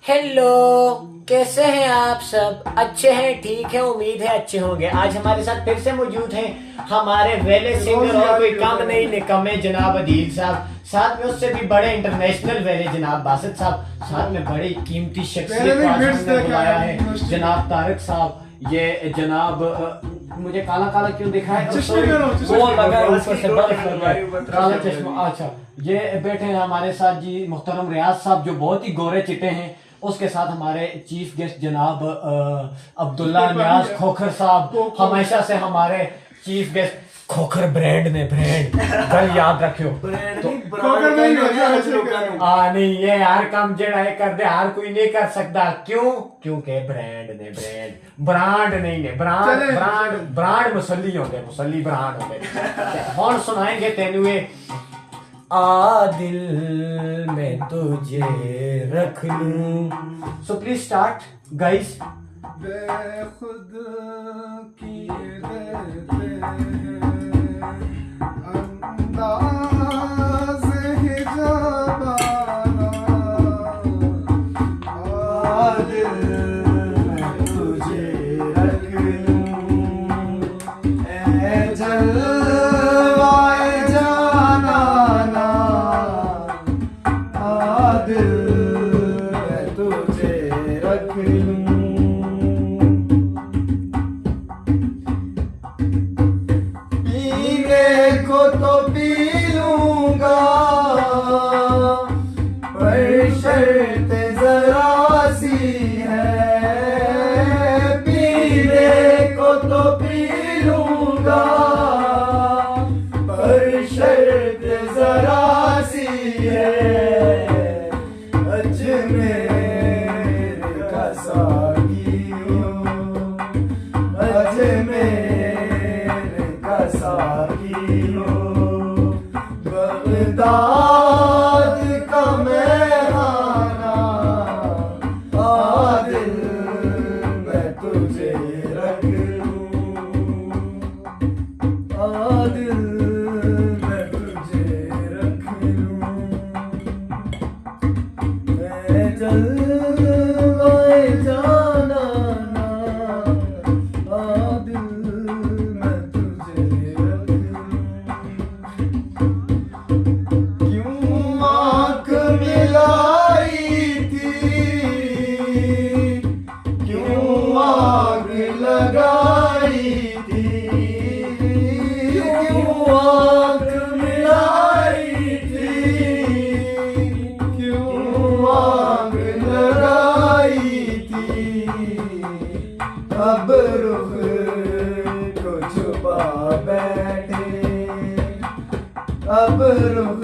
Hello, कैसे हैं आप सब? अच्छे हैं? ठीक है, उम्मीद है अच्छे होंगे। आज हमारे साथ फिर से मौजूद हैं हमारे वेले सिंगर और कोई कम नहीं निकम्मे जनाब अदील साहब, साथ में उससे भी बड़े इंटरनेशनल वेले जनाब बासित साहब, साथ में बड़ी कीमती शख्सियत को आज हमने बुलाया है जनाब तारिक साहब। ये जनाब मुझे काला काला क्यों दिखा है? वो लगा है ऊपर से बर्फ लगा है, काला चश्मा। अच्छा, ये बैठे हैं हमारे साथ जी मुहतरम रियाज साहब जो बहुत ही गोरे चिट्टे हैं। उसके साथ हमारे चीफ गेस्ट जनाब अब्दुल्ला नियाज खोखर साहब, हमेशा से हमारे चीफ गेस्ट। खोखर ब्रांड ने ब्रांड कल याद रखियो तो नहीं, ये हर काम जड़ा है कर दे, हर कोई नहीं कर सकता। क्यों? क्योंकि ब्रांड ने ब्रांड नहीं ने ब्रांड मुसल्ली होंगे, मुसल्ली ब्रांड होंगे। और सुनाएंगे तेनुए आ दिल में तुझे रख लूं। So please start guys. बेखुद किए देते हैं अंदाज़ हिजाबाना, आ दिल में तुझे रख लूं, ए जलवाए जाना ना, आ दिल में तुझे रख लूं। को तो पी लूंगा पर शर्त जरा सी है, पीने को तो पी लूंगा पर शर्त जरा सी है, अजमेर का साकी हूँ, अजमेर का साकी हूँ, बगदाद का मेहमाना, आ दिल मैं तुझे रख लूं, आ दिल मैं तुझे रख लूं, मैं जलवाए जाना ना, आ दिल मैं तुझे रख लूं। क्यों आँख मिलाई थी, क्यों आग लगाई थी, क्यों आँख मिलाई थी, क्यों आग लगाई थी, अब रुख को छुपा बैठे, अब रुख